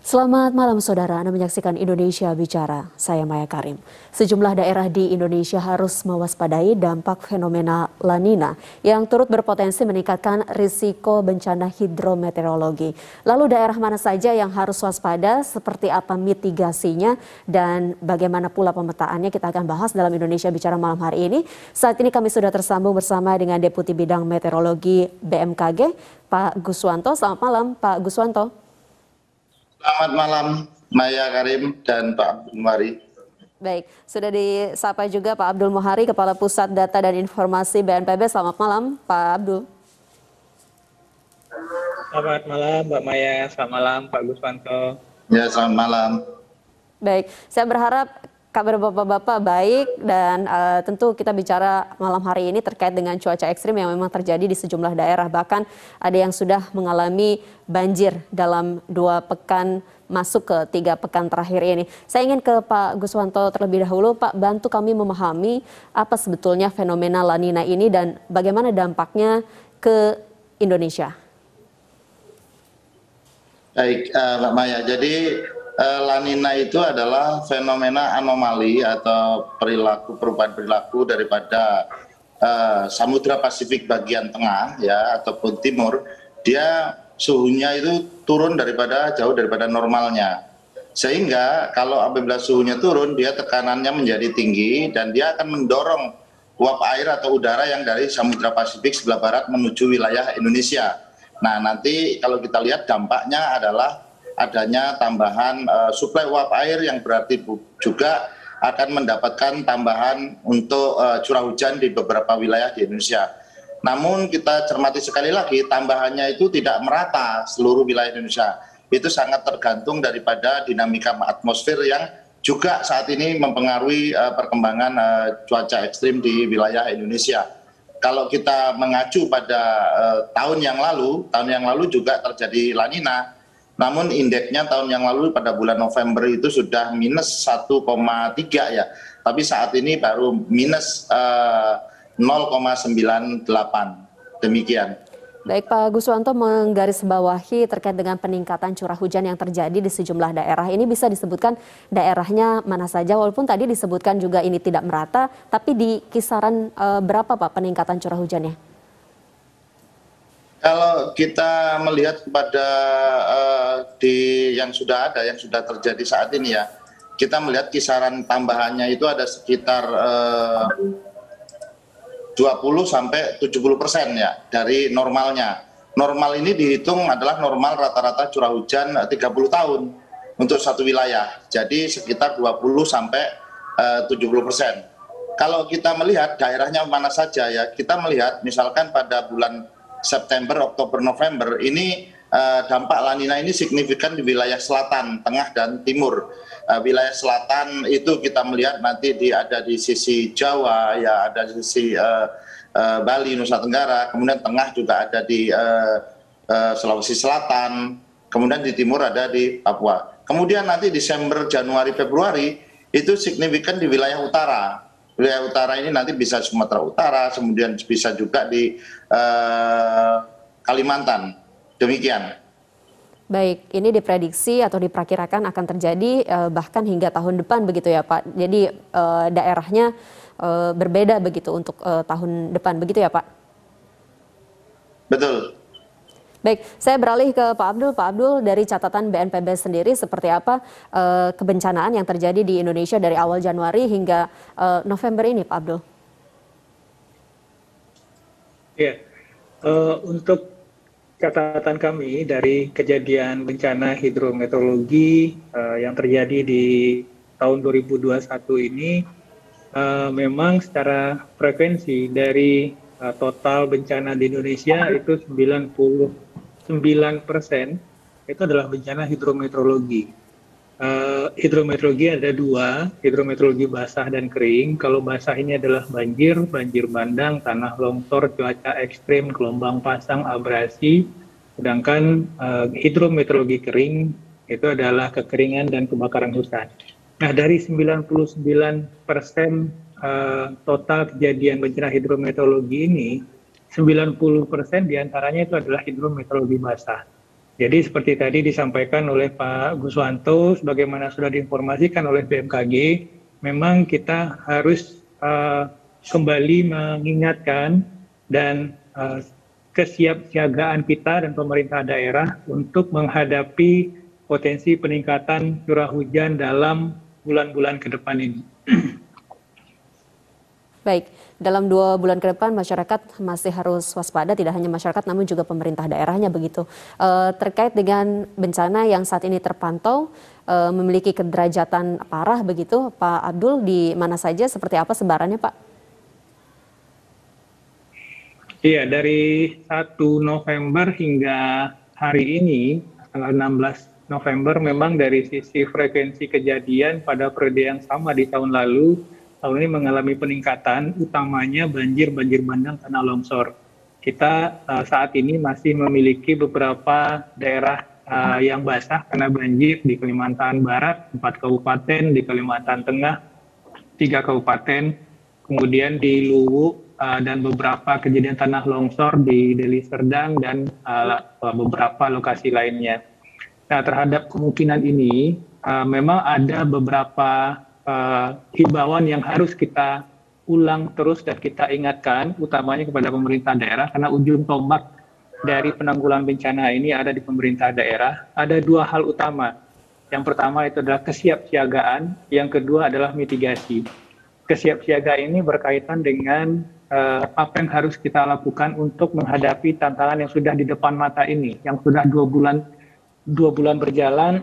Selamat malam saudara, Anda menyaksikan Indonesia Bicara. Saya Maya Karim. Sejumlah daerah di Indonesia harus mewaspadai dampak fenomena La Nina yang turut berpotensi meningkatkan risiko bencana hidrometeorologi. Lalu daerah mana saja yang harus waspada, seperti apa mitigasinya, dan bagaimana pula pemetaannya kita akan bahas dalam Indonesia Bicara malam hari ini. Saat ini kami sudah tersambung bersama dengan Deputi Bidang Meteorologi BMKG, Pak Guswanto. Selamat malam, Pak Guswanto. Selamat malam, Maya Karim dan Pak Abdul Muhari. Baik, sudah disapa juga Pak Abdul Muhari, Kepala Pusat Data dan Informasi BNPB. Selamat malam, Pak Abdul. Selamat malam, Mbak Maya. Selamat malam, Pak Guswanto. Ya, selamat malam. Baik, saya berharap kabar Bapak-Bapak baik dan tentu kita bicara malam hari ini terkait dengan cuaca ekstrim yang memang terjadi di sejumlah daerah. Bahkan ada yang sudah mengalami banjir dalam 2 pekan masuk ke 3 pekan terakhir ini. Saya ingin ke Pak Guswanto terlebih dahulu. Pak, bantu kami memahami apa sebetulnya fenomena La Nina ini dan bagaimana dampaknya ke Indonesia. Baik, Mbak Maya. Jadi La Nina itu adalah fenomena anomali atau perubahan perilaku daripada Samudra Pasifik bagian tengah ya ataupun timur. Dia suhunya itu turun jauh daripada normalnya. Sehingga kalau apabila suhunya turun, dia tekanannya menjadi tinggi dan dia akan mendorong uap air atau udara yang dari Samudra Pasifik sebelah barat menuju wilayah Indonesia. Nah, nanti kalau kita lihat dampaknya adalah adanya tambahan suplai uap air yang berarti juga akan mendapatkan tambahan untuk curah hujan di beberapa wilayah di Indonesia. Namun kita cermati sekali lagi, tambahannya itu tidak merata seluruh wilayah Indonesia. Itu sangat tergantung daripada dinamika atmosfer yang juga saat ini mempengaruhi perkembangan cuaca ekstrim di wilayah Indonesia. Kalau kita mengacu pada tahun yang lalu juga terjadi La Nina. Namun indeksnya tahun yang lalu pada bulan November itu sudah minus 1,3 ya. Tapi saat ini baru minus 0,98. Demikian. Baik, Pak Guswanto menggarisbawahi terkait dengan peningkatan curah hujan yang terjadi di sejumlah daerah. Ini bisa disebutkan daerahnya mana saja, walaupun tadi disebutkan juga ini tidak merata, tapi di kisaran berapa Pak peningkatan curah hujannya? Kalau kita melihat pada yang sudah terjadi saat ini ya, kita melihat kisaran tambahannya itu ada sekitar 20-70% ya dari normalnya. Normal ini dihitung adalah normal rata-rata curah hujan 30 tahun untuk satu wilayah. Jadi sekitar 20-70%. Kalau kita melihat daerahnya mana saja ya, kita melihat misalkan pada bulan September, Oktober, November ini dampak La Nina ini signifikan di wilayah selatan, tengah dan timur. Wilayah selatan itu kita melihat nanti ada di sisi Jawa, ya ada di sisi Bali, Nusa Tenggara, kemudian tengah juga ada di Sulawesi Selatan, kemudian di timur ada di Papua. Kemudian nanti Desember, Januari, Februari itu signifikan di wilayah utara. Wilayah utara ini nanti bisa Sumatera Utara, kemudian bisa juga di Kalimantan. Demikian. Baik, ini diprediksi atau diperkirakan akan terjadi bahkan hingga tahun depan begitu ya Pak. Jadi daerahnya berbeda begitu untuk tahun depan begitu ya Pak? Betul. Baik, saya beralih ke Pak Abdul. Pak Abdul, dari catatan BNPB sendiri seperti apa kebencanaan yang terjadi di Indonesia dari awal Januari hingga November ini Pak Abdul? Ya, untuk catatan kami dari kejadian bencana hidrometeorologi yang terjadi di tahun 2021 ini, memang secara frekuensi dari total bencana di Indonesia itu 99% itu adalah bencana hidrometeorologi. Hidrometeorologi ada 2, hidrometeorologi basah dan kering. Kalau basah ini adalah banjir bandang, tanah longsor, cuaca ekstrim, gelombang pasang, abrasi. Sedangkan hidrometeorologi kering itu adalah kekeringan dan kebakaran hutan. Nah, dari 99% total kejadian bencana hidrometeorologi ini, 90% diantaranya itu adalah hidrometeorologi basah. Jadi seperti tadi disampaikan oleh Pak Guswanto, sebagaimana sudah diinformasikan oleh BMKG, memang kita harus kembali mengingatkan dan kesiapsiagaan kita dan pemerintah daerah untuk menghadapi potensi peningkatan curah hujan dalam bulan-bulan ke depan ini. Baik, dalam 2 bulan ke depan masyarakat masih harus waspada, tidak hanya masyarakat namun juga pemerintah daerahnya begitu. Terkait dengan bencana yang saat ini terpantau memiliki kederajatan parah begitu, Pak Abdul, di mana saja, seperti apa sebarannya, Pak? Iya, dari 1 November hingga hari ini, tanggal 16 November, memang dari sisi frekuensi kejadian pada periode yang sama di tahun lalu, tahun ini mengalami peningkatan, utamanya banjir bandang, tanah longsor. Kita saat ini masih memiliki beberapa daerah yang basah karena banjir di Kalimantan Barat, 4 kabupaten, di Kalimantan Tengah, 3 kabupaten, kemudian di Luwu dan beberapa kejadian tanah longsor di Deli Serdang dan beberapa lokasi lainnya. Nah, terhadap kemungkinan ini memang ada beberapa himbauan yang harus kita ulang terus dan kita ingatkan, utamanya kepada pemerintah daerah, karena ujung tombak dari penanggulangan bencana ini ada di pemerintah daerah. Ada 2 hal utama. Yang pertama itu adalah kesiapsiagaan, yang kedua adalah mitigasi. Kesiapsiagaan ini berkaitan dengan apa yang harus kita lakukan untuk menghadapi tantangan yang sudah di depan mata ini, yang sudah 2 bulan berjalan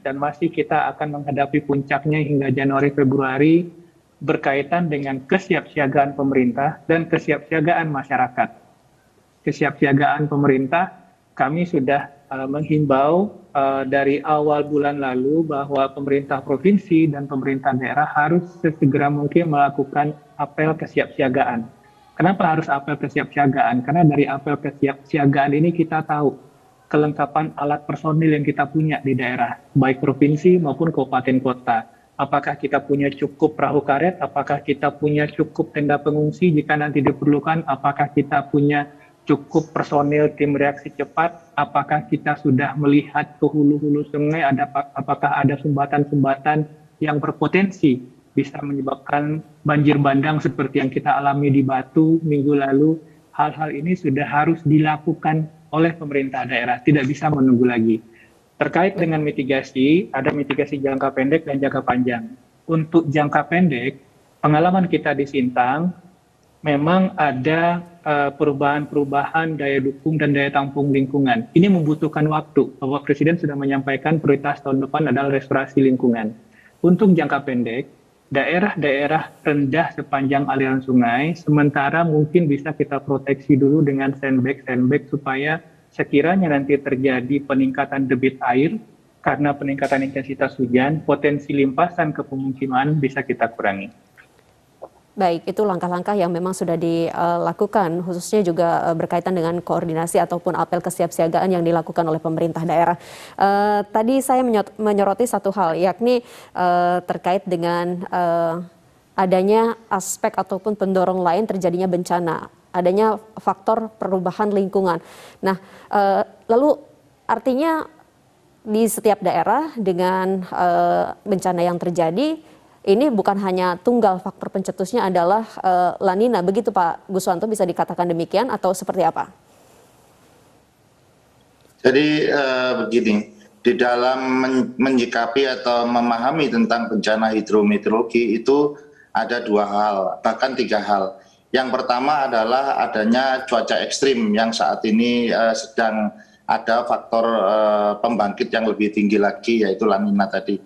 dan masih kita akan menghadapi puncaknya hingga Januari Februari, berkaitan dengan kesiapsiagaan pemerintah dan kesiapsiagaan masyarakat. Kesiapsiagaan pemerintah, kami sudah menghimbau dari awal bulan lalu bahwa pemerintah provinsi dan pemerintah daerah harus sesegera mungkin melakukan apel kesiapsiagaan. Kenapa harus apel kesiapsiagaan? Karena dari apel kesiapsiagaan ini kita tahu kelengkapan alat personil yang kita punya di daerah, baik provinsi maupun kabupaten kota. Apakah kita punya cukup perahu karet, apakah kita punya cukup tenda pengungsi jika nanti diperlukan, apakah kita punya cukup personil tim reaksi cepat, apakah kita sudah melihat ke hulu-hulu sungai, apakah ada sumbatan-sumbatan yang berpotensi bisa menyebabkan banjir bandang seperti yang kita alami di Batu minggu lalu. Hal-hal ini sudah harus dilakukan oleh pemerintah daerah, tidak bisa menunggu lagi. Terkait dengan mitigasi, ada mitigasi jangka pendek dan jangka panjang. Untuk jangka pendek, pengalaman kita di Sintang, memang ada perubahan-perubahan daya dukung dan daya tampung lingkungan. Ini membutuhkan waktu. Bapak Presiden sudah menyampaikan prioritas tahun depan adalah restorasi lingkungan. Untuk jangka pendek, daerah-daerah rendah sepanjang aliran sungai, sementara mungkin bisa kita proteksi dulu dengan sandbag supaya sekiranya nanti terjadi peningkatan debit air karena peningkatan intensitas hujan, potensi limpasan ke pemukiman bisa kita kurangi. Baik, itu langkah-langkah yang memang sudah dilakukan, khususnya juga berkaitan dengan koordinasi ataupun apel kesiapsiagaan yang dilakukan oleh pemerintah daerah. Tadi saya menyoroti satu hal, yakni terkait dengan adanya aspek ataupun pendorong lain terjadinya bencana, adanya faktor perubahan lingkungan. Nah, lalu artinya di setiap daerah dengan bencana yang terjadi, ini bukan hanya tunggal faktor pencetusnya adalah La Nina, begitu Pak Guswanto, bisa dikatakan demikian atau seperti apa? Jadi begini, di dalam menyikapi atau memahami tentang bencana hidrometeorologi itu ada 2 hal, bahkan 3 hal. Yang pertama adalah adanya cuaca ekstrim yang saat ini sedang ada faktor pembangkit yang lebih tinggi lagi, yaitu La Nina tadi.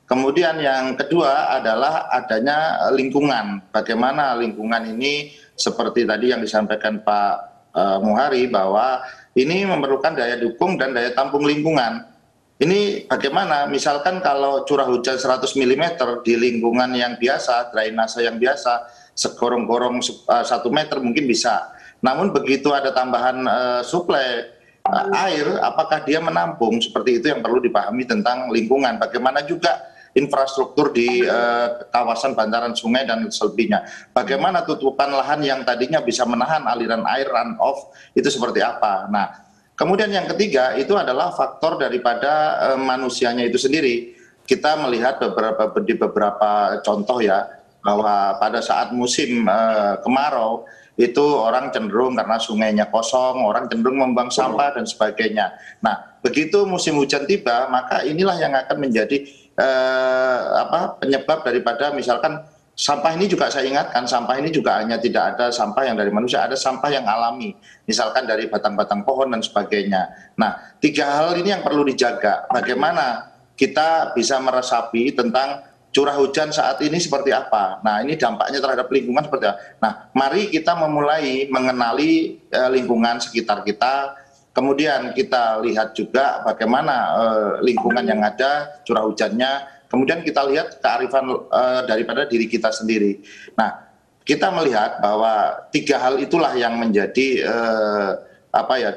Kemudian yang kedua adalah adanya lingkungan. Bagaimana lingkungan ini seperti tadi yang disampaikan Pak Muhari bahwa ini memerlukan daya dukung dan daya tampung lingkungan. Ini bagaimana? Misalkan kalau curah hujan 100 mm di lingkungan yang biasa, drainase yang biasa, segorong-gorong 1 meter mungkin bisa. Namun begitu ada tambahan suplai air, apakah dia menampung? Seperti itu yang perlu dipahami tentang lingkungan. Bagaimana juga infrastruktur di kawasan bantaran sungai dan selebihnya. Bagaimana tutupan lahan yang tadinya bisa menahan aliran air run off itu seperti apa. Nah, Kemudian yang ketiga itu adalah faktor daripada manusianya itu sendiri. Kita melihat di beberapa contoh ya, bahwa pada saat musim kemarau itu orang cenderung karena sungainya kosong, orang cenderung membuang sampah dan sebagainya. Nah, begitu musim hujan tiba, maka inilah yang akan menjadi penyebab daripada misalkan sampah ini juga saya ingatkan, sampah ini juga hanya tidak ada sampah yang dari manusia, ada sampah yang alami, misalkan dari batang-batang pohon dan sebagainya. Nah, 3 hal ini yang perlu dijaga. Bagaimana kita bisa meresapi tentang curah hujan saat ini seperti apa. Nah, ini dampaknya terhadap lingkungan seperti apa. Nah, mari kita memulai mengenali lingkungan sekitar kita. Kemudian kita lihat juga bagaimana lingkungan yang ada, curah hujannya. Kemudian kita lihat kearifan daripada diri kita sendiri. Nah, kita melihat bahwa 3 hal itulah yang menjadi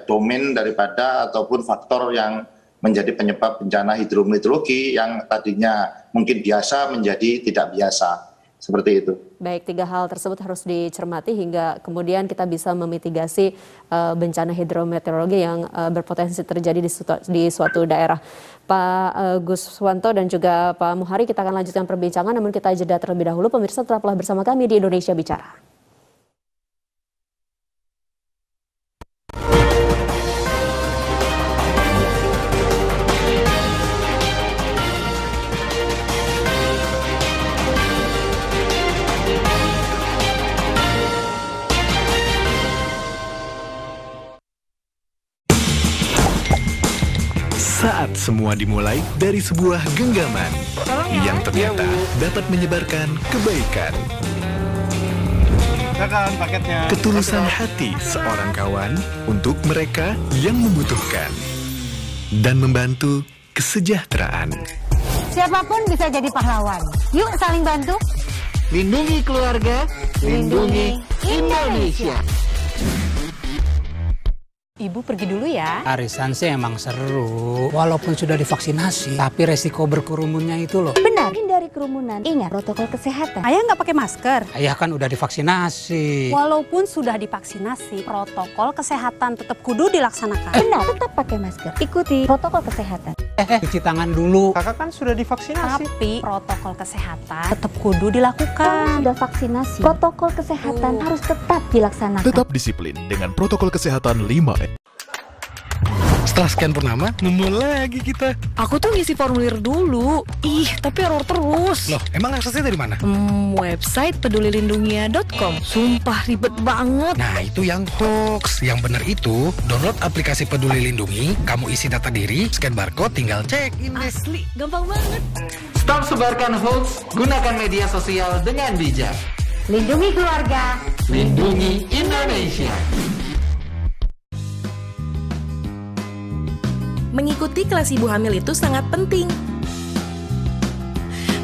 domain daripada ataupun faktor yang menjadi penyebab bencana hidrometeorologi yang tadinya mungkin biasa menjadi tidak biasa. Seperti itu. Baik, 3 hal tersebut harus dicermati hingga kemudian kita bisa memitigasi bencana hidrometeorologi yang berpotensi terjadi di suatu daerah. Pak Guswanto dan juga Pak Muhari, kita akan lanjutkan perbincangan, namun kita jeda terlebih dahulu. Pemirsa, tetaplah bersama kami di Indonesia Bicara. Saat semua dimulai dari sebuah genggaman yang ternyata dapat menyebarkan kebaikan. Ketulusan hati seorang kawan untuk mereka yang membutuhkan dan membantu kesejahteraan. Siapapun bisa jadi pahlawan. Yuk saling bantu. Lindungi keluarga, lindungi Indonesia. Ibu pergi dulu ya. Arisan sih emang seru. Walaupun sudah divaksinasi, tapi resiko berkerumunnya itu loh. Benar, hindari kerumunan. Ingat protokol kesehatan. Ayah nggak pakai masker. Ayah kan udah divaksinasi. Walaupun sudah divaksinasi, protokol kesehatan tetap kudu dilaksanakan. Benar, tetap pakai masker. Ikuti protokol kesehatan. Cuci tangan dulu. Kakak kan sudah divaksinasi. Tapi protokol kesehatan tetap kudu dilakukan. Sudah vaksinasi, protokol kesehatan harus tetap dilaksanakan. Tetap disiplin dengan protokol kesehatan 5M. Setelah sekian purnama, memulai lagi kita. Aku tuh ngisi formulir dulu. Ih, tapi error terus. Loh, emang aksesnya dari mana? Website pedulilindungia.com. Sumpah ribet banget. Nah, itu yang hoax. Yang benar itu, download aplikasi Peduli Lindungi, kamu isi data diri, scan barcode, tinggal cek ini. Asli, gampang banget. Stop sebarkan hoax, gunakan media sosial dengan bijak. Lindungi keluarga, Lindungi Indonesia. Mengikuti kelas ibu hamil itu sangat penting.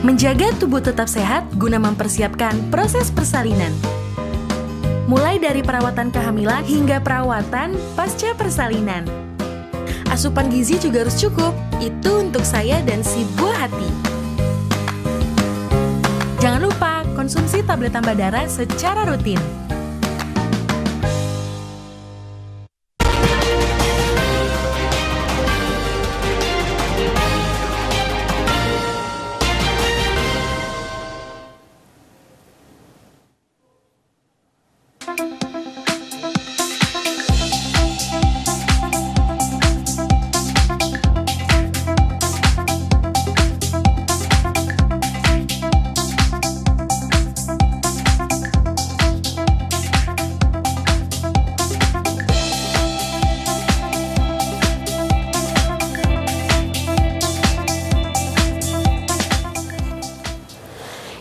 Menjaga tubuh tetap sehat guna mempersiapkan proses persalinan. Mulai dari perawatan kehamilan hingga perawatan pasca persalinan. Asupan gizi juga harus cukup. Itu untuk saya dan si buah hati. Jangan lupa konsumsi tablet tambah darah secara rutin.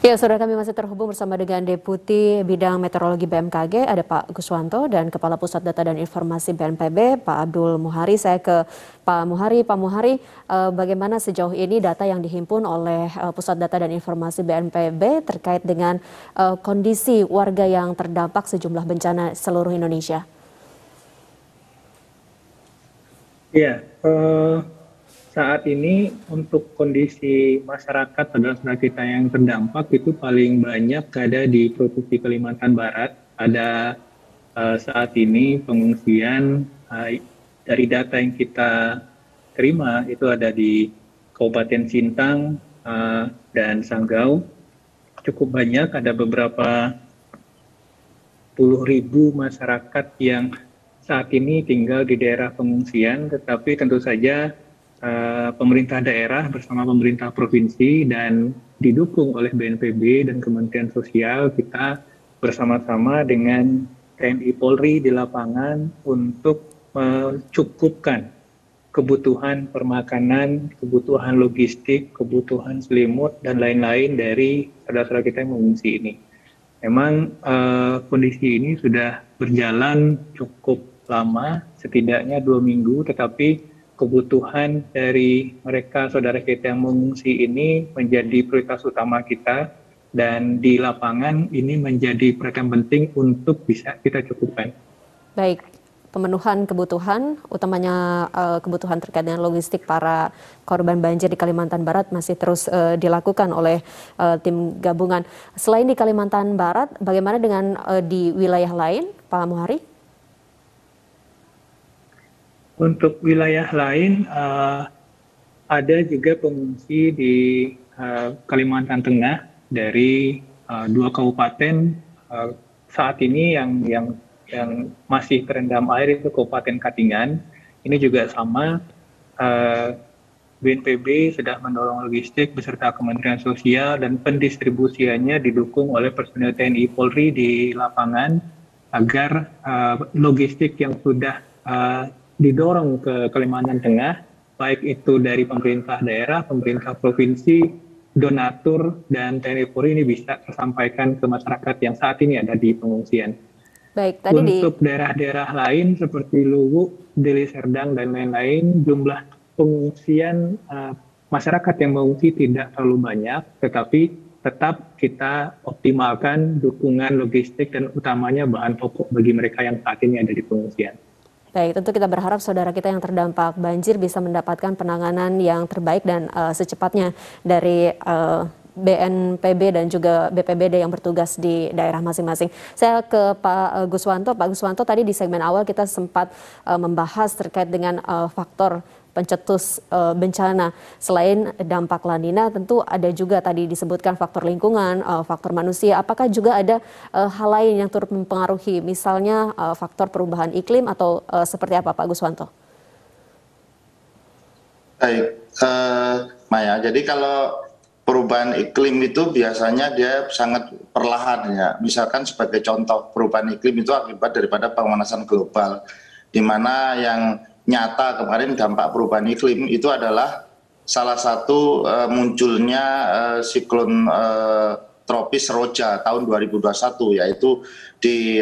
Ya, saudara, kami masih terhubung bersama dengan Deputi Bidang Meteorologi BMKG, ada Pak Guswanto, dan Kepala Pusat Data dan Informasi BNPB, Pak Abdul Muhari. Saya ke Pak Muhari. Pak Muhari, bagaimana sejauh ini data yang dihimpun oleh Pusat Data dan Informasi BNPB terkait dengan kondisi warga yang terdampak sejumlah bencana seluruh Indonesia? Iya, saat ini untuk kondisi masyarakat adalah kita yang terdampak itu paling banyak ada di Provinsi Kalimantan Barat. Ada saat ini pengungsian dari data yang kita terima itu ada di Kabupaten Sintang dan Sanggau cukup banyak, ada beberapa puluh ribu masyarakat yang saat ini tinggal di daerah pengungsian, tetapi tentu saja pemerintah daerah bersama pemerintah provinsi dan didukung oleh BNPB dan Kementerian Sosial, kita bersama-sama dengan TNI Polri di lapangan untuk mencukupkan kebutuhan permakanan, kebutuhan logistik, kebutuhan selimut, dan lain-lain dari saudara-saudara kita yang mengungsi ini. Memang kondisi ini sudah berjalan cukup lama, setidaknya 2 minggu, tetapi kebutuhan dari mereka saudara kita yang mengungsi ini menjadi prioritas utama kita, dan di lapangan ini menjadi perhatian penting untuk bisa kita cukupkan. Baik, pemenuhan kebutuhan, utamanya kebutuhan terkait dengan logistik para korban banjir di Kalimantan Barat masih terus dilakukan oleh tim gabungan. Selain di Kalimantan Barat, bagaimana dengan di wilayah lain, Pak Muhari? Untuk wilayah lain, ada juga pengungsi di Kalimantan Tengah dari 2 kabupaten saat ini yang masih terendam air itu Kabupaten Katingan. Ini juga sama, BNPB sudah mendorong logistik beserta Kementerian Sosial dan pendistribusiannya didukung oleh personil TNI Polri di lapangan agar logistik yang sudah didorong ke Kalimantan Tengah, baik itu dari pemerintah daerah, pemerintah provinsi, donatur, dan TNI Polri ini bisa tersampaikan ke masyarakat yang saat ini ada di pengungsian. Baik, tadi untuk daerah-daerah lain seperti Luwu, Deli Serdang, dan lain-lain, jumlah pengungsian masyarakat yang mengungsi tidak terlalu banyak, tetapi tetap kita optimalkan dukungan logistik dan utamanya bahan pokok bagi mereka yang saat ini ada di pengungsian. Baik, tentu kita berharap saudara kita yang terdampak banjir bisa mendapatkan penanganan yang terbaik dan secepatnya dari BNPB dan juga BPBD yang bertugas di daerah masing-masing. Saya ke Pak Guswanto. Pak Guswanto, tadi di segmen awal kita sempat membahas terkait dengan faktor pencetus bencana. Selain dampak La Nina, tentu ada juga tadi disebutkan faktor lingkungan, faktor manusia. Apakah juga ada hal lain yang turut mempengaruhi, misalnya faktor perubahan iklim atau seperti apa, Pak Guswanto? Baik, Maya. Jadi kalau perubahan iklim itu biasanya dia sangat perlahan ya. Misalkan sebagai contoh, perubahan iklim itu akibat daripada pemanasan global, di mana yang nyata kemarin dampak perubahan iklim itu adalah salah satu munculnya siklon tropis Roja tahun 2021, yaitu di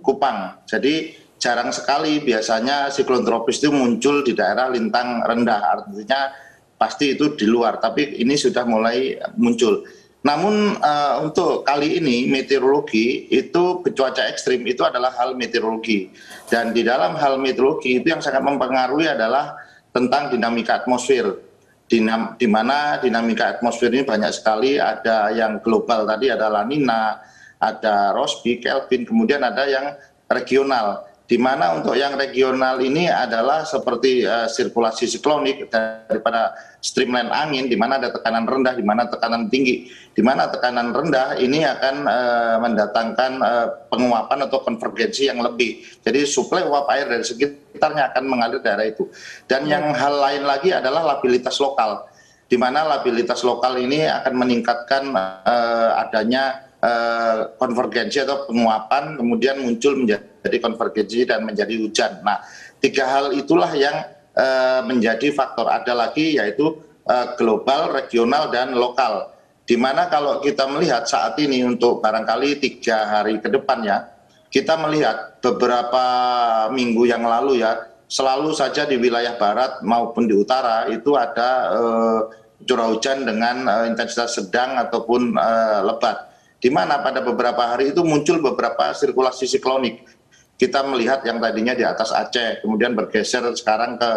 Kupang. Jadi jarang sekali biasanya siklon tropis itu muncul di daerah lintang rendah, artinya pasti itu di luar, tapi ini sudah mulai muncul. Namun untuk kali ini meteorologi itu, cuaca ekstrim itu adalah hal meteorologi, dan di dalam hal meteorologi itu yang sangat mempengaruhi adalah tentang dinamika atmosfer, di mana dinamika atmosfer ini banyak sekali, ada yang global tadi, ada La Nina, ada Rossby, Kelvin, kemudian ada yang regional, di mana untuk yang regional ini adalah seperti sirkulasi siklonik daripada streamline angin, di mana ada tekanan rendah, di mana tekanan tinggi, di mana tekanan rendah ini akan mendatangkan penguapan atau konvergensi yang lebih. Jadi suplai uap air dari sekitarnya akan mengalir daerah itu. Dan yang hal lain lagi adalah labilitas lokal, di mana labilitas lokal ini akan meningkatkan adanya konvergensi atau penguapan, kemudian muncul menjadi konvergensi dan menjadi hujan. Nah, 3 hal itulah yang menjadi faktor. Ada lagi yaitu global, regional, dan lokal. Dimana kalau kita melihat saat ini untuk barangkali 3 hari ke depan ya, kita melihat beberapa minggu yang lalu ya, selalu saja di wilayah barat maupun di utara itu ada curah hujan dengan intensitas sedang ataupun lebat. Di mana pada beberapa hari itu muncul beberapa sirkulasi siklonik. Kita melihat yang tadinya di atas Aceh, kemudian bergeser sekarang ke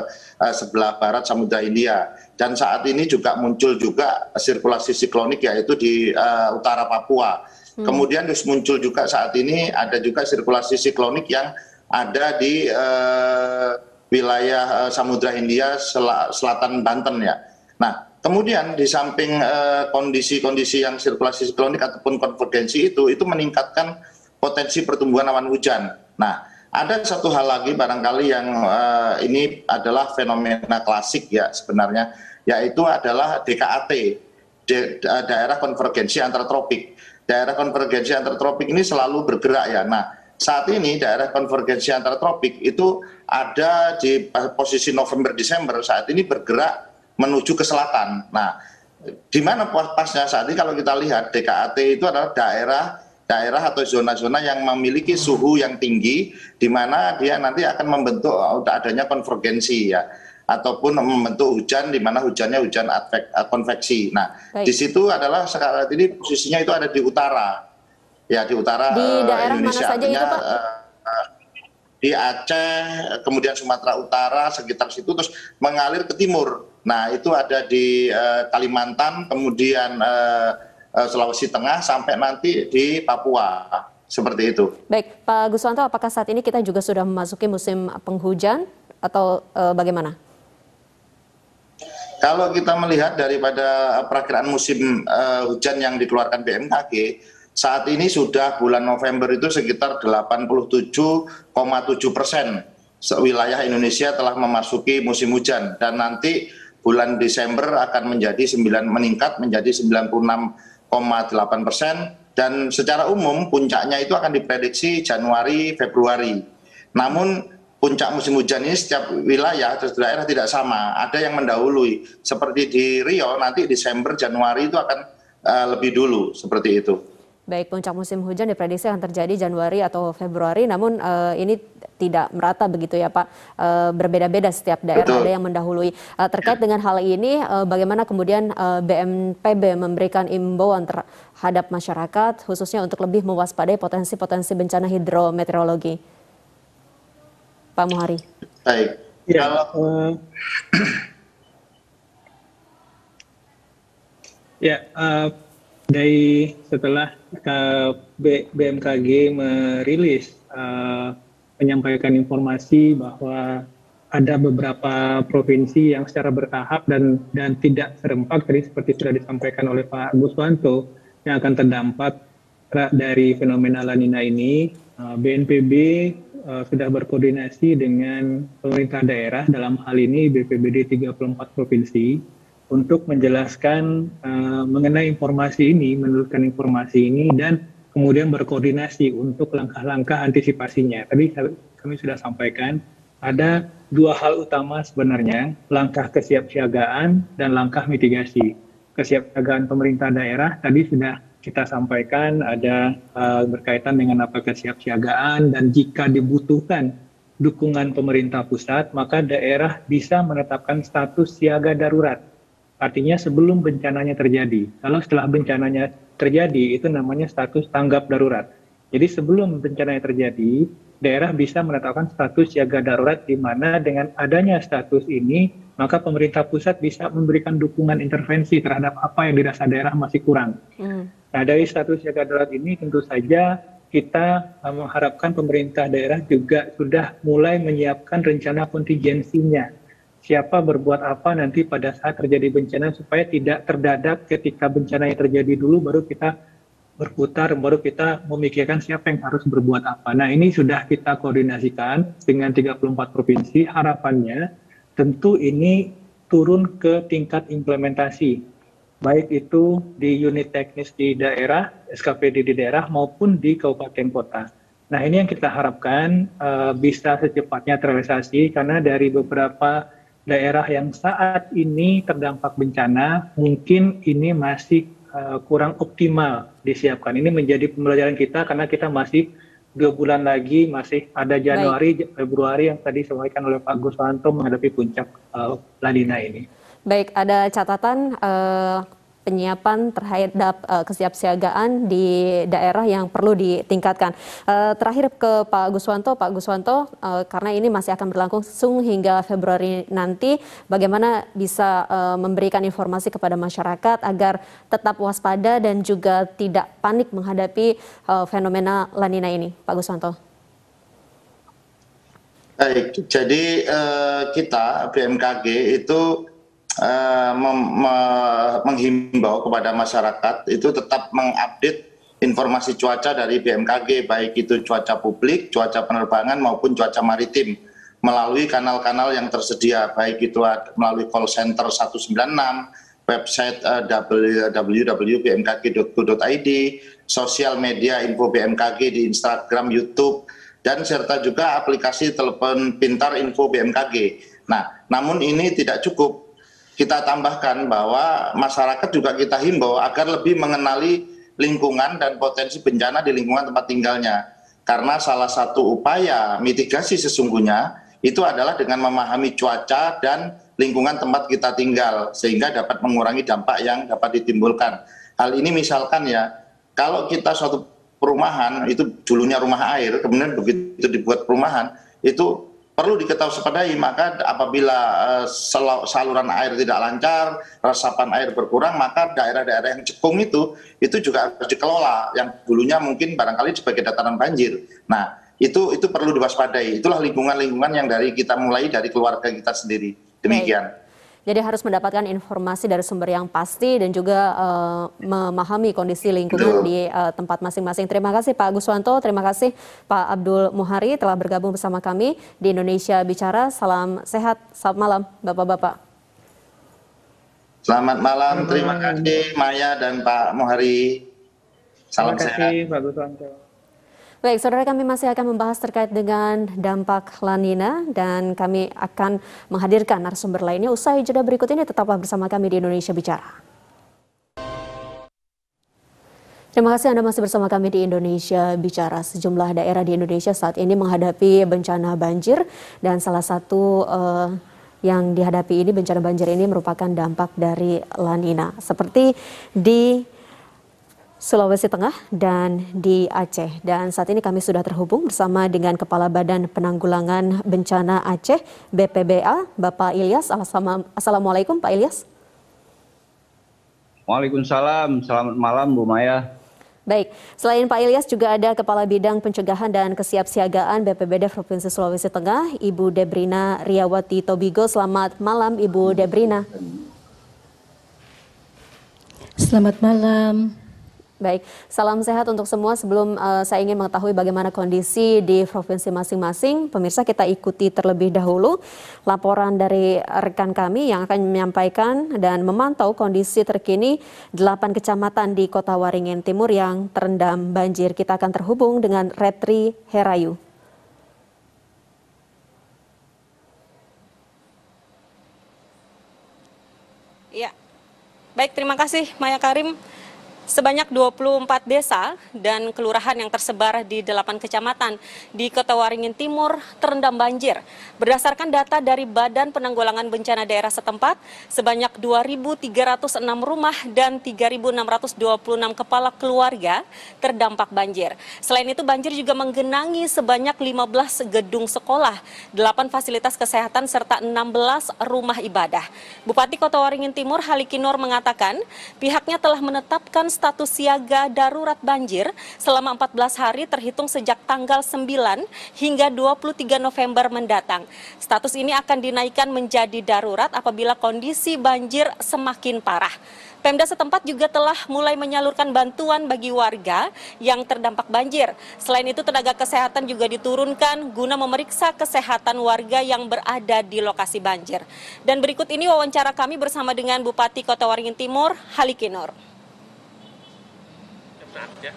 sebelah barat Samudra Hindia. Dan saat ini juga muncul juga sirkulasi siklonik yaitu di utara Papua. Kemudian muncul juga saat ini ada juga sirkulasi siklonik yang ada di wilayah Samudra Hindia selatan Banten ya. Nah, kemudian di samping kondisi-kondisi yang sirkulasi siklonik ataupun konvergensi itu meningkatkan potensi pertumbuhan awan hujan. Nah, ada satu hal lagi barangkali yang ini adalah fenomena klasik ya sebenarnya, yaitu adalah DKAT, daerah konvergensi antratropik. Daerah konvergensi antratropik ini selalu bergerak ya. Nah, saat ini daerah konvergensi antratropik itu ada di posisi November-Desember saat ini bergerak menuju ke selatan. Nah, di mana pasnya saat ini kalau kita lihat DKAT itu adalah daerah atau zona-zona yang memiliki suhu yang tinggi, di mana dia nanti akan membentuk adanya konvergensi ya, ataupun membentuk hujan di mana hujannya hujan konveksi. Nah, di situ adalah sekarang ini posisinya itu ada di utara, ya di utara di daerah Indonesia. mana saja itu, Pak? Di Aceh, kemudian Sumatera Utara, sekitar situ, terus mengalir ke timur. Nah, itu ada di Kalimantan, kemudian Sulawesi Tengah, sampai nanti di Papua. Seperti itu. Baik, Pak Guswanto, apakah saat ini kita juga sudah memasuki musim penghujan atau bagaimana? Kalau kita melihat daripada perakiraan musim hujan yang dikeluarkan BMKG, saat ini sudah bulan November itu sekitar 87,7% wilayah Indonesia telah memasuki musim hujan, dan nanti bulan Desember akan meningkat menjadi 96,8%, dan secara umum puncaknya itu akan diprediksi Januari Februari. Namun puncak musim hujan ini setiap wilayah atau daerah tidak sama, ada yang mendahului. Seperti di Riau nanti Desember Januari itu akan lebih dulu, seperti itu. Baik, puncak musim hujan diprediksi akan terjadi Januari atau Februari, namun ini tidak merata begitu ya Pak, berbeda-beda setiap daerah. Betul. Ada yang mendahului. Terkait dengan hal ini, bagaimana kemudian BNPB memberikan imbauan terhadap masyarakat, khususnya untuk lebih mewaspadai potensi-potensi bencana hidrometeorologi? Pak Muhari. Baik. Ya, dari setelah BMKG merilis menyampaikan informasi bahwa ada beberapa provinsi yang secara bertahap dan tidak serempak, tadi seperti sudah disampaikan oleh Pak Guswanto, yang akan terdampak dari fenomena La Nina ini, BNPB sudah berkoordinasi dengan pemerintah daerah, dalam hal ini BPBD 34 provinsi, untuk menjelaskan mengenai informasi ini, menurunkan informasi ini, dan kemudian berkoordinasi untuk langkah-langkah antisipasinya. Tadi kami sudah sampaikan, ada dua hal utama sebenarnya, langkah kesiapsiagaan dan langkah mitigasi. Kesiapsiagaan pemerintah daerah tadi sudah kita sampaikan, ada berkaitan dengan apa kesiapsiagaan, dan jika dibutuhkan dukungan pemerintah pusat, maka daerah bisa menetapkan status siaga darurat. Artinya sebelum bencananya terjadi. Kalau setelah bencananya terjadi, itu namanya status tanggap darurat. Jadi sebelum bencananya terjadi, daerah bisa menetapkan status siaga darurat, di mana dengan adanya status ini, maka pemerintah pusat bisa memberikan dukungan intervensi terhadap apa yang dirasa daerah masih kurang. Nah, dari status siaga darurat ini tentu saja kita mengharapkan pemerintah daerah juga sudah mulai menyiapkan rencana kontingensinya. Siapa berbuat apa nanti pada saat terjadi bencana, supaya tidak terdadak ketika bencana yang terjadi dulu baru kita berputar, baru kita memikirkan siapa yang harus berbuat apa. Nah, ini sudah kita koordinasikan dengan 34 provinsi. Harapannya tentu ini turun ke tingkat implementasi, baik itu di unit teknis di daerah, SKPD di daerah, maupun di kabupaten kota. Nah, ini yang kita harapkan bisa secepatnya terrealisasi, karena dari beberapa daerah yang saat ini terdampak bencana, mungkin ini masih kurang optimal disiapkan. Ini menjadi pembelajaran kita, karena kita masih 2 bulan lagi, masih ada Januari, Februari yang tadi disampaikan oleh Pak Guswanto menghadapi puncak La Nina ini. Baik, ada catatan penyiapan terhadap kesiapsiagaan di daerah yang perlu ditingkatkan. Terakhir ke Pak Guswanto, karena ini masih akan berlangsung hingga Februari nanti, bagaimana bisa memberikan informasi kepada masyarakat agar tetap waspada dan juga tidak panik menghadapi fenomena La Nina ini, Pak Guswanto? Baik, jadi kita BMKG itu menghimbau kepada masyarakat itu tetap mengupdate informasi cuaca dari BMKG, baik itu cuaca publik, cuaca penerbangan maupun cuaca maritim melalui kanal-kanal yang tersedia, baik itu melalui call center 196, website www.bmkg.go.id, sosial media info BMKG di Instagram, YouTube, dan serta juga aplikasi telepon pintar info BMKG. Nah, namun ini tidak cukup. Kita tambahkan bahwa masyarakat juga kita himbau agar lebih mengenali lingkungan dan potensi bencana di lingkungan tempat tinggalnya. Karena salah satu upaya mitigasi sesungguhnya itu adalah dengan memahami cuaca dan lingkungan tempat kita tinggal, sehingga dapat mengurangi dampak yang dapat ditimbulkan. Hal ini misalkan ya, kalau kita suatu perumahan itu dulunya rumah air, kemudian begitu dibuat perumahan, itu perlu diketahui, maka apabila saluran air tidak lancar, resapan air berkurang, maka daerah-daerah yang cekung itu juga harus dikelola, yang dulunya mungkin barangkali sebagai dataran banjir. Nah, itu perlu diwaspadai. Itulah lingkungan-lingkungan yang kita mulai dari keluarga kita sendiri. Demikian. Baik. Jadi harus mendapatkan informasi dari sumber yang pasti dan juga memahami kondisi lingkungan di tempat masing-masing. Terima kasih Pak Guswanto, terima kasih Pak Abdul Muhari telah bergabung bersama kami di Indonesia Bicara. Salam sehat, selamat malam Bapak-Bapak. Selamat malam, terima kasih Maya dan Pak Muhari. Salam sehat. Terima kasih Pak Guswanto. Baik, saudara, kami masih akan membahas terkait dengan dampak La Nina dan kami akan menghadirkan narasumber lainnya usai jeda berikut ini. Tetaplah bersama kami di Indonesia Bicara. Terima kasih Anda masih bersama kami di Indonesia Bicara. Sejumlah daerah di Indonesia saat ini menghadapi bencana banjir dan salah satu yang dihadapi ini, bencana banjir ini merupakan dampak dari La Nina. Seperti di Sulawesi Tengah dan di Aceh. Dan saat ini kami sudah terhubung bersama dengan Kepala Badan Penanggulangan Bencana Aceh, BPBA, Bapak Ilyas. Assalamualaikum Pak Ilyas. Waalaikumsalam, selamat malam Bu Maya. Baik, selain Pak Ilyas juga ada Kepala Bidang Pencegahan dan Kesiapsiagaan BPBD Provinsi Sulawesi Tengah, Ibu Debrina Riawati Tobigo. Selamat malam Ibu Debrina. Selamat malam. Baik, salam sehat untuk semua. Sebelum saya ingin mengetahui bagaimana kondisi di provinsi masing-masing, pemirsa kita ikuti terlebih dahulu laporan dari rekan kami yang akan menyampaikan dan memantau kondisi terkini 8 kecamatan di Kota Waringin Timur yang terendam banjir. Kita akan terhubung dengan Retri Herayu. Ya, baik, terima kasih Maya Karim. Sebanyak 24 desa dan kelurahan yang tersebar di 8 kecamatan di Kota Waringin Timur terendam banjir. Berdasarkan data dari Badan Penanggulangan Bencana Daerah setempat, sebanyak 2.306 rumah dan 3.626 kepala keluarga terdampak banjir. Selain itu, banjir juga menggenangi sebanyak 15 gedung sekolah, 8 fasilitas kesehatan, serta 16 rumah ibadah. Bupati Kota Waringin Timur, Halikinor, mengatakan pihaknya telah menetapkan status siaga darurat banjir selama 14 hari terhitung sejak tanggal 9 hingga 23 November mendatang. Status ini akan dinaikkan menjadi darurat apabila kondisi banjir semakin parah. Pemda setempat juga telah mulai menyalurkan bantuan bagi warga yang terdampak banjir. Selain itu, tenaga kesehatan juga diturunkan guna memeriksa kesehatan warga yang berada di lokasi banjir. Dan berikut ini wawancara kami bersama dengan Bupati Kota Waringin Timur, Halikinor. Ya.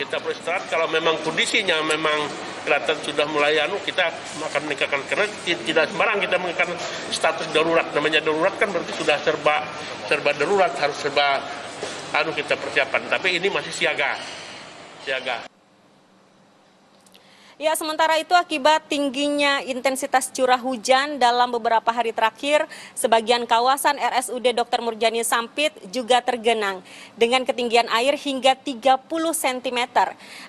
Kita perlu istirahat, kalau memang kondisinya memang kelihatan sudah mulai kita akan meningkatkan, karena tidak sembarang kita meningkatkan status darurat. Namanya darurat kan berarti sudah serba darurat, harus serba kita persiapan, tapi ini masih siaga. Ya, sementara itu akibat tingginya intensitas curah hujan dalam beberapa hari terakhir, sebagian kawasan RSUD Dr. Murjani Sampit juga tergenang dengan ketinggian air hingga 30 cm.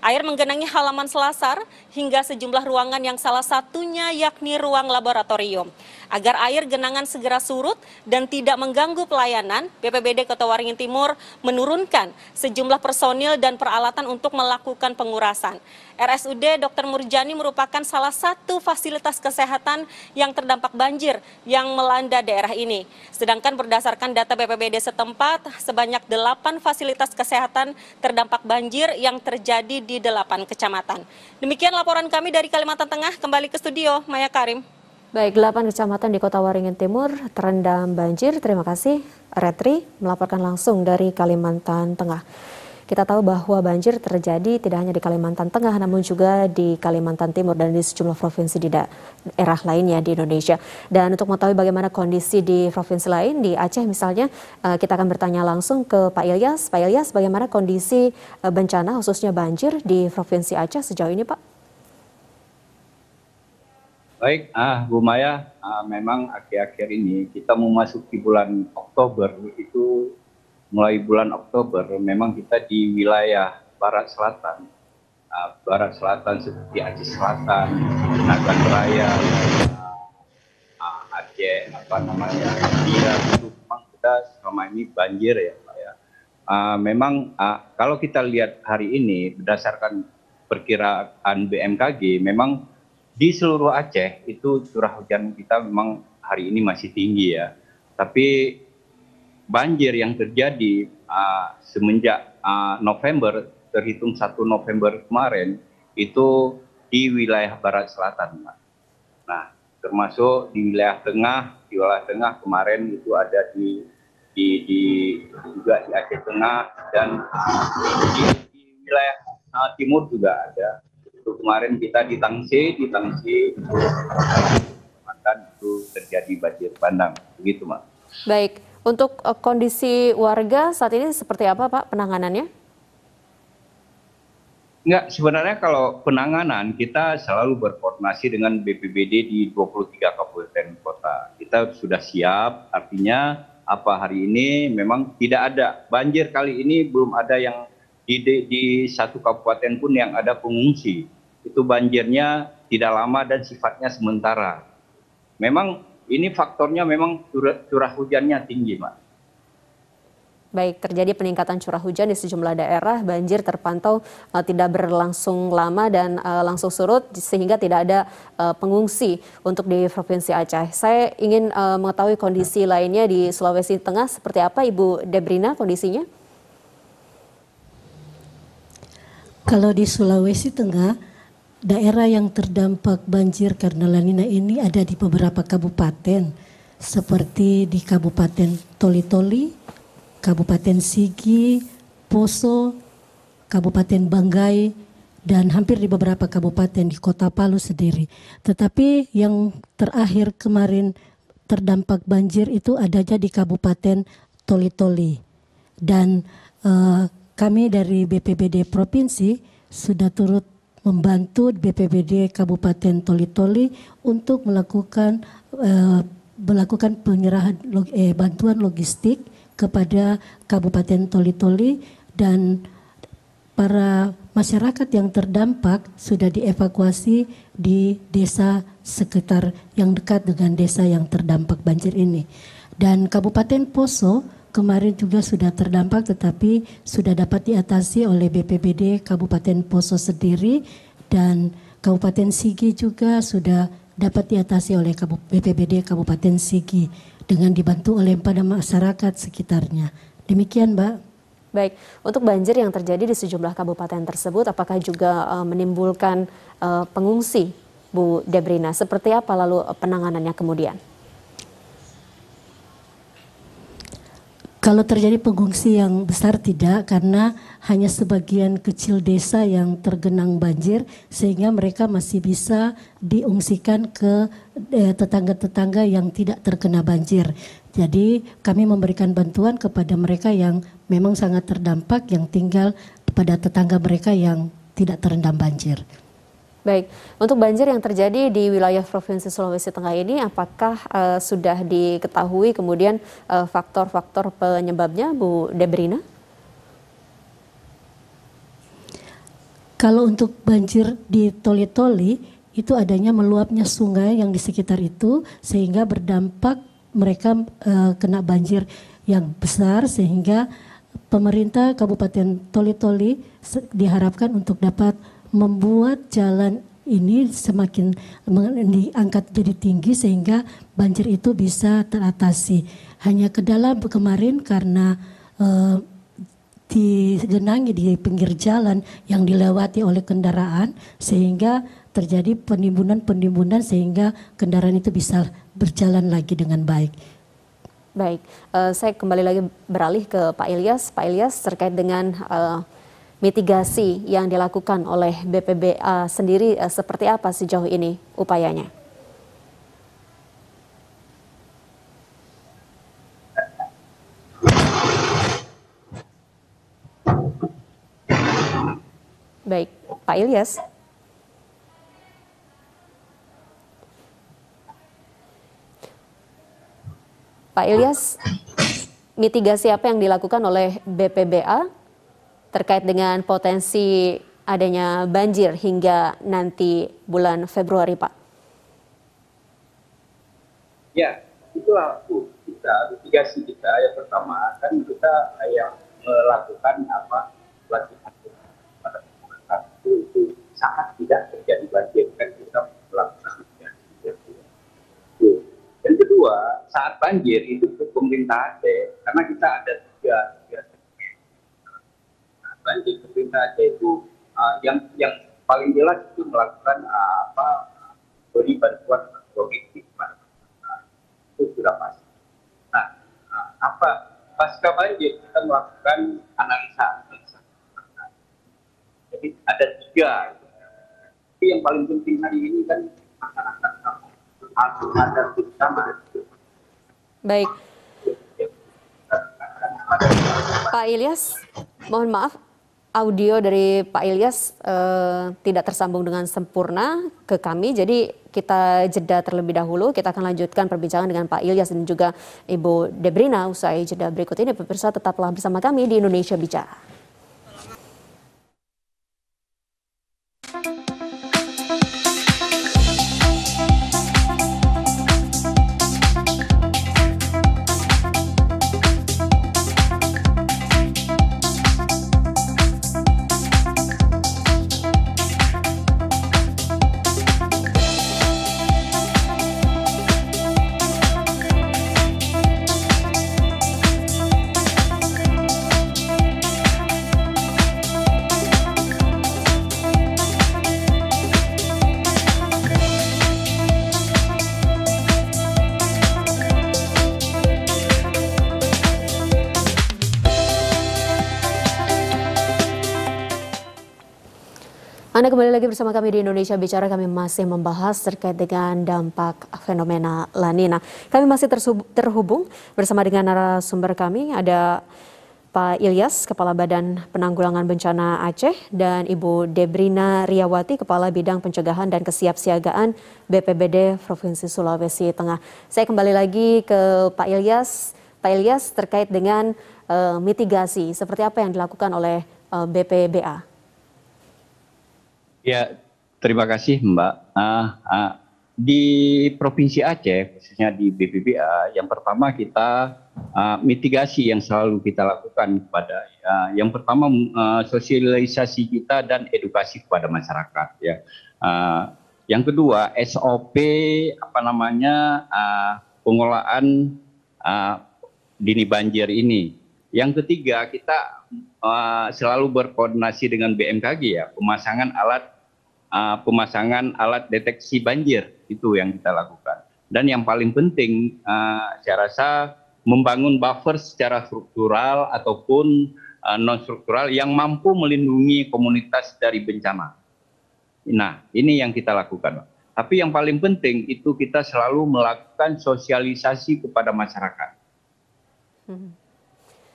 Air menggenangi halaman selasar hingga sejumlah ruangan yang salah satunya yakni ruang laboratorium. Agar air genangan segera surut dan tidak mengganggu pelayanan, BPBD Kota Waringin Timur menurunkan sejumlah personil dan peralatan untuk melakukan pengurasan. RSUD Dr. Murjani Mirjani merupakan salah satu fasilitas kesehatan yang terdampak banjir yang melanda daerah ini. Sedangkan berdasarkan data BPBD setempat, sebanyak 8 fasilitas kesehatan terdampak banjir yang terjadi di 8 kecamatan. Demikian laporan kami dari Kalimantan Tengah. Kembali ke studio, Maya Karim. Baik, 8 kecamatan di Kota Waringin Timur terendam banjir. Terima kasih, Retri, melaporkan langsung dari Kalimantan Tengah. Kita tahu bahwa banjir terjadi tidak hanya di Kalimantan Tengah, namun juga di Kalimantan Timur dan di sejumlah provinsi di daerah lainnya di Indonesia. Dan untuk mengetahui bagaimana kondisi di provinsi lain, di Aceh misalnya, kita akan bertanya langsung ke Pak Ilyas. Pak Ilyas, bagaimana kondisi bencana khususnya banjir di Provinsi Aceh sejauh ini, Pak? Baik, Bu Maya, memang akhir-akhir ini kita memasuki bulan Oktober itu. Mulai bulan Oktober memang kita di wilayah Barat Selatan seperti Aceh Selatan, Nagan Raya, Aceh Dia itu memang kita selama ini banjir ya Pak ya. Memang kalau kita lihat hari ini berdasarkan perkiraan BMKG memang di seluruh Aceh itu curah hujan kita memang hari ini masih tinggi ya. Tapi banjir yang terjadi semenjak November, terhitung 1 November kemarin, itu di wilayah Barat Selatan. Nah, termasuk di wilayah tengah, kemarin itu ada juga di Aceh Tengah, dan di wilayah timur juga ada. Itu kemarin kita di Tangsi itu terjadi banjir bandang, begitu Mbak. Baik. Untuk kondisi warga saat ini seperti apa Pak penanganannya? Enggak, sebenarnya kalau penanganan kita selalu berkoordinasi dengan BPBD di 23 kabupaten kota. Kita sudah siap, artinya hari ini memang tidak ada banjir kali ini, belum ada yang di satu kabupaten pun yang ada pengungsi. Itu banjirnya tidak lama dan sifatnya sementara. Memang ini faktornya memang curah hujannya tinggi, Pak. Baik, terjadi peningkatan curah hujan di sejumlah daerah, banjir terpantau tidak berlangsung lama dan langsung surut sehingga tidak ada pengungsi untuk di Provinsi Aceh. Saya ingin mengetahui kondisi lainnya di Sulawesi Tengah seperti apa, Ibu Debrina, kondisinya? Kalau di Sulawesi Tengah, daerah yang terdampak banjir karena La Nina ini ada di beberapa kabupaten, seperti di Kabupaten Toli-Toli, Kabupaten Sigi, Poso, Kabupaten Banggai, dan hampir di beberapa kabupaten di Kota Palu sendiri. Tetapi yang terakhir kemarin terdampak banjir itu adanya di Kabupaten Toli-Toli. Dan kami dari BPBD Provinsi sudah turut membantu BPBD Kabupaten Toli-Toli untuk melakukan penyerahan bantuan logistik kepada Kabupaten Toli-Toli, dan para masyarakat yang terdampak sudah dievakuasi di desa sekitar yang dekat dengan desa yang terdampak banjir ini. Dan Kabupaten Poso kemarin juga sudah terdampak, tetapi sudah dapat diatasi oleh BPBD Kabupaten Poso sendiri, dan Kabupaten Sigi juga sudah dapat diatasi oleh BPBD Kabupaten Sigi dengan dibantu oleh pada masyarakat sekitarnya. Demikian, Mbak. Baik, untuk banjir yang terjadi di sejumlah kabupaten tersebut, apakah juga menimbulkan pengungsi, Bu Debrina? Seperti apa lalu penanganannya kemudian? Kalau terjadi pengungsi yang besar tidak, karena hanya sebagian kecil desa yang tergenang banjir, sehingga mereka masih bisa diungsikan ke tetangga-tetangga yang tidak terkena banjir. Jadi kami memberikan bantuan kepada mereka yang memang sangat terdampak, yang tinggal pada tetangga mereka yang tidak terendam banjir. Baik, untuk banjir yang terjadi di wilayah Provinsi Sulawesi Tengah ini, apakah sudah diketahui kemudian faktor-faktor penyebabnya, Bu Debrina? Kalau untuk banjir di Toli-Toli, itu adanya meluapnya sungai yang di sekitar itu, sehingga berdampak mereka kena banjir yang besar, sehingga pemerintah Kabupaten Toli-Toli diharapkan untuk dapat membuat jalan ini semakin diangkat jadi tinggi sehingga banjir itu bisa teratasi. Hanya kendala kemarin karena digenangi di pinggir jalan yang dilewati oleh kendaraan sehingga terjadi penimbunan sehingga kendaraan itu bisa berjalan lagi dengan baik. Baik, saya kembali lagi beralih ke Pak Ilyas. Pak Ilyas, terkait dengan mitigasi yang dilakukan oleh BPBA sendiri, seperti apa sejauh ini upayanya? Baik, Pak Ilyas. Pak Ilyas, mitigasi apa yang dilakukan oleh BPBA terkait dengan potensi adanya banjir hingga nanti bulan Februari, Pak? Ya, itulah mitigasi kita. Yang pertama kan kita yang melakukan pelatihan pada masyarakat itu sangat tidak terjadi banjir, kan kita melakukan mitigasi. Yang kedua, saat banjir itu pemerintah Aceh, karena kita ada tiga banjir pemerintah Aceh itu yang paling jelas itu melakukan beri bantuan logistik pada masyarakat. Itu sudah pasti. Nah, pasca banjir kita melakukan analisa. Jadi ada tiga. Tapi yang paling penting hari ini kan masyarakat harus ada bersama. Baik. Pak Ilyas, mohon maaf, audio dari Pak Ilyas tidak tersambung dengan sempurna ke kami, jadi kita jeda terlebih dahulu. Kita akan lanjutkan perbincangan dengan Pak Ilyas dan juga Ibu Debrina usai jeda berikut ini. Pemirsa, tetaplah bersama kami di Indonesia Bicara. Anda kembali lagi bersama kami di Indonesia Bicara. Kami masih membahas terkait dengan dampak fenomena La Nina. Kami masih terhubung bersama dengan narasumber kami. Ada Pak Ilyas, Kepala Badan Penanggulangan Bencana Aceh, dan Ibu Debrina Riyawati, Kepala Bidang Pencegahan dan Kesiapsiagaan BPBD Provinsi Sulawesi Tengah. Saya kembali lagi ke Pak Ilyas. Pak Ilyas, terkait dengan mitigasi, seperti apa yang dilakukan oleh BPBA? Ya, terima kasih Mbak. Di Provinsi Aceh, khususnya di BPBA, yang pertama kita mitigasi yang selalu kita lakukan kepada yang pertama sosialisasi kita dan edukasi kepada masyarakat. Ya. Yang kedua SOP pengelolaan dini banjir ini. Yang ketiga kita selalu berkoordinasi dengan BMKG ya, pemasangan alat deteksi banjir itu yang kita lakukan. Dan yang paling penting saya rasa membangun buffer secara struktural ataupun non struktural yang mampu melindungi komunitas dari bencana. Nah, ini yang kita lakukan. Tapi yang paling penting itu kita selalu melakukan sosialisasi kepada masyarakat.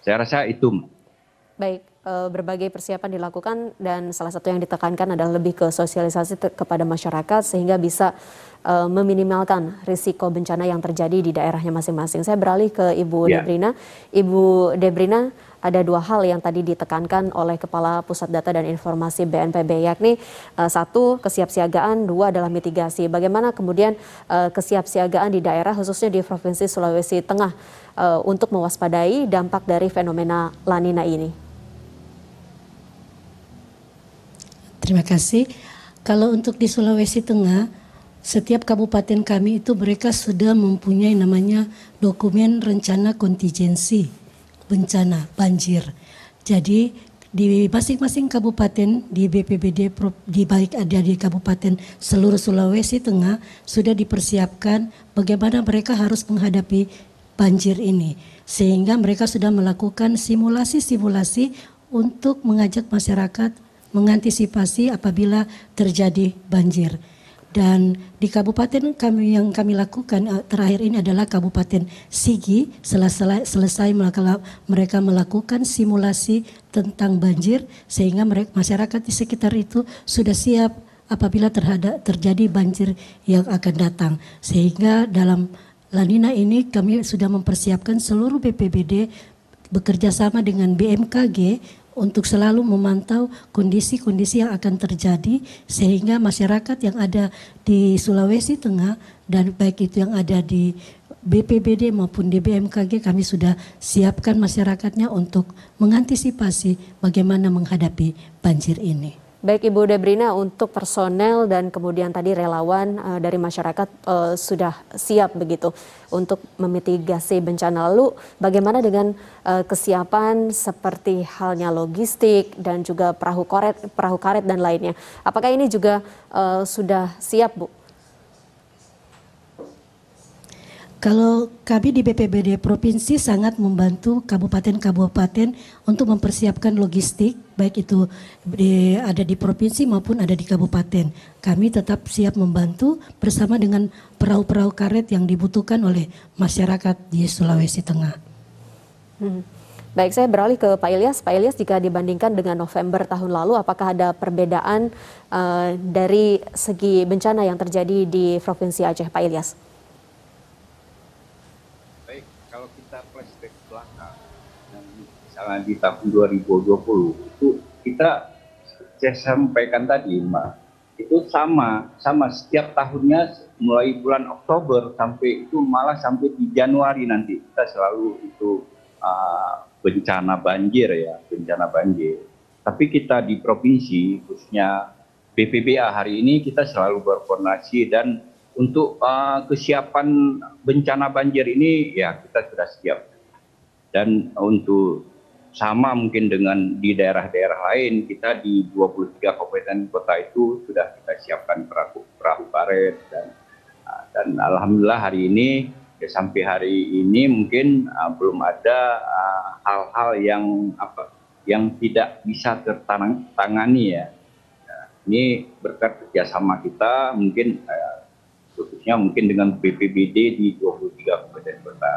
Saya rasa itu. Baik, berbagai persiapan dilakukan dan salah satu yang ditekankan adalah lebih ke sosialisasi kepada masyarakat sehingga bisa meminimalkan risiko bencana yang terjadi di daerahnya masing-masing. Saya beralih ke Ibu Debrina. Ibu Debrina, ada dua hal yang tadi ditekankan oleh Kepala Pusat Data dan Informasi BNPB, yakni satu, kesiapsiagaan, dua adalah mitigasi. Bagaimana kemudian kesiapsiagaan di daerah khususnya di Provinsi Sulawesi Tengah untuk mewaspadai dampak dari fenomena La Nina ini? Terima kasih. Kalau untuk di Sulawesi Tengah, setiap kabupaten kami itu mereka sudah mempunyai namanya dokumen rencana kontingensi bencana banjir. Jadi di masing-masing kabupaten di BPBD di baik ada di kabupaten seluruh Sulawesi Tengah sudah dipersiapkan bagaimana mereka harus menghadapi banjir ini, sehingga mereka sudah melakukan simulasi-simulasi untuk mengajak masyarakat mengantisipasi apabila terjadi banjir. Dan di kabupaten kami yang kami lakukan terakhir ini adalah Kabupaten Sigi. Selesai mereka melakukan simulasi tentang banjir, sehingga masyarakat di sekitar itu sudah siap apabila terjadi banjir yang akan datang. Sehingga dalam La Nina ini kami sudah mempersiapkan seluruh BPBD bekerja sama dengan BMKG untuk selalu memantau kondisi-kondisi yang akan terjadi, sehingga masyarakat yang ada di Sulawesi Tengah dan baik itu yang ada di BPBD maupun di BMKG, kami sudah siapkan masyarakatnya untuk mengantisipasi bagaimana menghadapi banjir ini. Baik Ibu Debrina, untuk personel dan kemudian tadi relawan dari masyarakat sudah siap begitu untuk memitigasi bencana. Lalu bagaimana dengan kesiapan seperti halnya logistik dan juga perahu karet dan lainnya? Apakah ini juga sudah siap, Bu? Kalau kami di BPBD Provinsi sangat membantu kabupaten-kabupaten untuk mempersiapkan logistik, baik itu ada di provinsi maupun ada di kabupaten. Kami tetap siap membantu bersama dengan perahu-perahu karet yang dibutuhkan oleh masyarakat di Sulawesi Tengah. Baik, saya beralih ke Pak Ilyas. Pak Ilyas, jika dibandingkan dengan November tahun lalu, apakah ada perbedaan dari segi bencana yang terjadi di Provinsi Aceh, Pak Ilyas? Misalnya di tahun 2020 itu kita, saya sampaikan tadi Mbak, itu sama setiap tahunnya mulai bulan Oktober sampai itu malah sampai di Januari nanti kita selalu itu bencana banjir ya, bencana banjir. Tapi kita di provinsi khususnya BPBA hari ini kita selalu berkoordinasi, dan untuk kesiapan bencana banjir ini ya kita sudah siap. Dan untuk sama mungkin dengan di daerah-daerah lain, kita di 23 kabupaten kota itu sudah kita siapkan perahu karet, dan alhamdulillah hari ini sampai hari ini mungkin belum ada hal-hal yang tidak bisa tertangani ya. Ini berkat kerjasama kita mungkin khususnya mungkin dengan BPBD di 23 kabupaten kota.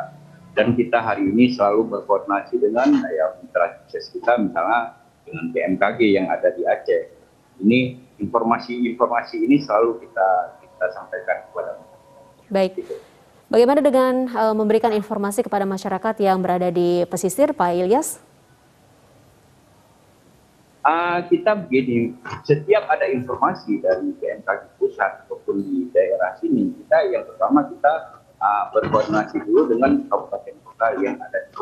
Dan kita hari ini selalu berkoordinasi dengan mitra sukses kita, misalnya dengan BMKG yang ada di Aceh. Ini informasi ini selalu kita sampaikan kepada masyarakat. Baik. Bagaimana dengan memberikan informasi kepada masyarakat yang berada di pesisir, Pak Ilyas? Kita begini, setiap ada informasi dari BMKG pusat ataupun di daerah sini, kita yang pertama kita berkoordinasi dulu dengan kabupaten kota yang ada di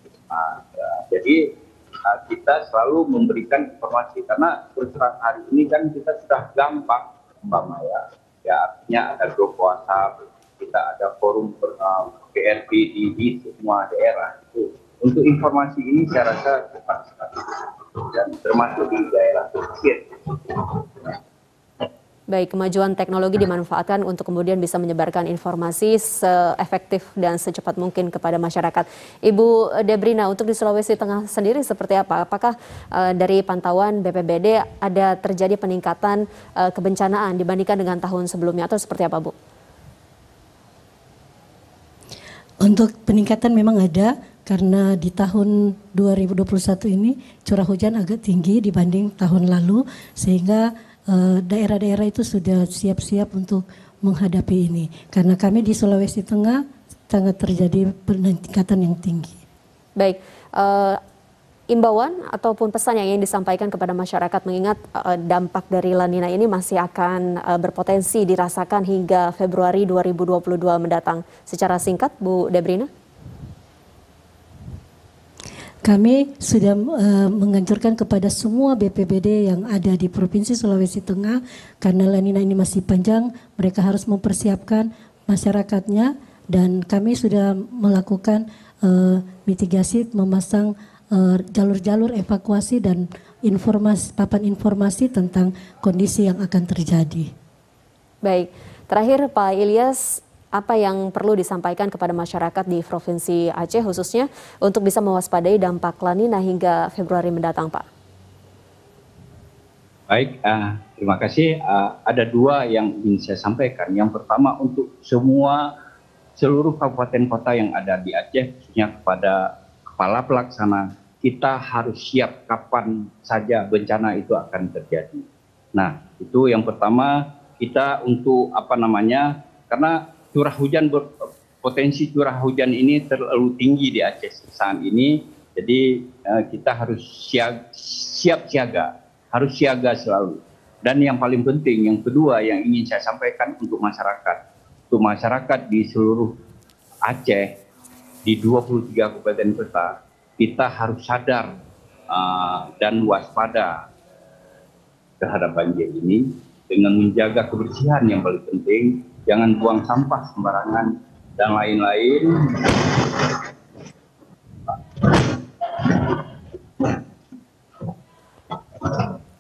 Jakarta. Jadi kita selalu memberikan informasi, karena terus terang hari ini kan kita sudah gampang Mbak Maya. Ya, artinya ada grup WhatsApp, kita ada forum PRB di semua daerah. Untuk informasi ini saya rasa cepat sekali, dan termasuk di daerah pesisir. Baik, kemajuan teknologi dimanfaatkan untuk kemudian bisa menyebarkan informasi seefektif dan secepat mungkin kepada masyarakat. Ibu Debrina, untuk di Sulawesi Tengah sendiri seperti apa? Apakah dari pantauan BPBD ada terjadi peningkatan kebencanaan dibandingkan dengan tahun sebelumnya, atau seperti apa, Bu? Untuk peningkatan memang ada, karena di tahun 2021 ini curah hujan agak tinggi dibanding tahun lalu, sehingga daerah-daerah itu sudah siap-siap untuk menghadapi ini. Karena kami di Sulawesi Tengah sangat terjadi peningkatan yang tinggi. Baik, imbauan ataupun pesan yang ingin disampaikan kepada masyarakat mengingat dampak dari La Nina ini masih akan berpotensi dirasakan hingga Februari 2022 mendatang. Secara singkat, Bu Debrina. Kami sudah menganjurkan kepada semua BPBD yang ada di Provinsi Sulawesi Tengah, karena La Nina ini masih panjang, mereka harus mempersiapkan masyarakatnya, dan kami sudah melakukan mitigasi, memasang jalur-jalur evakuasi dan papan informasi tentang kondisi yang akan terjadi. Baik, terakhir Pak Ilyas, apa yang perlu disampaikan kepada masyarakat di Provinsi Aceh khususnya untuk bisa mewaspadai dampak La Nina hingga Februari mendatang, Pak? Baik, terima kasih. Ada dua yang ingin saya sampaikan. Yang pertama untuk seluruh kabupaten kota yang ada di Aceh, khususnya kepada kepala pelaksana, kita harus siap kapan saja bencana itu akan terjadi. Nah, itu yang pertama, kita untuk karena potensi curah hujan ini terlalu tinggi di Aceh saat ini, jadi kita harus siap siaga, harus siaga selalu. Dan yang paling penting, yang kedua yang ingin saya sampaikan untuk masyarakat di seluruh Aceh, di 23 kabupaten kota, kita harus sadar dan waspada terhadap banjir ini dengan menjaga kebersihan yang paling penting. Jangan buang sampah sembarangan dan lain-lain.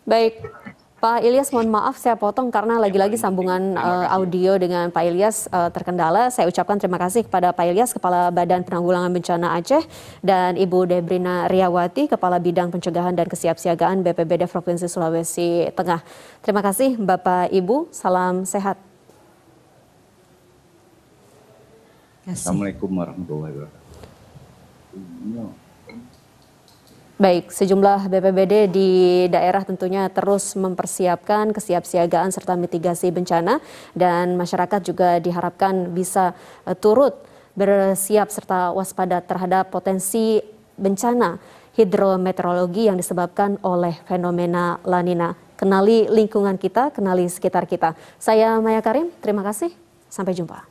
Baik, Pak Ilyas, mohon maaf saya potong karena lagi-lagi sambungan audio dengan Pak Ilyas terkendala. Saya ucapkan terima kasih kepada Pak Ilyas, Kepala Badan Penanggulangan Bencana Aceh, dan Ibu Debrina Riyawati, Kepala Bidang Pencegahan dan Kesiapsiagaan BPBD Provinsi Sulawesi Tengah. Terima kasih Bapak Ibu, salam sehat. Assalamualaikum warahmatullahi wabarakatuh. Baik, sejumlah BPBD di daerah tentunya terus mempersiapkan kesiapsiagaan serta mitigasi bencana, dan masyarakat juga diharapkan bisa turut bersiap serta waspada terhadap potensi bencana hidrometeorologi yang disebabkan oleh fenomena La Nina. Kenali lingkungan kita, kenali sekitar kita. Saya Maya Karim, terima kasih, sampai jumpa.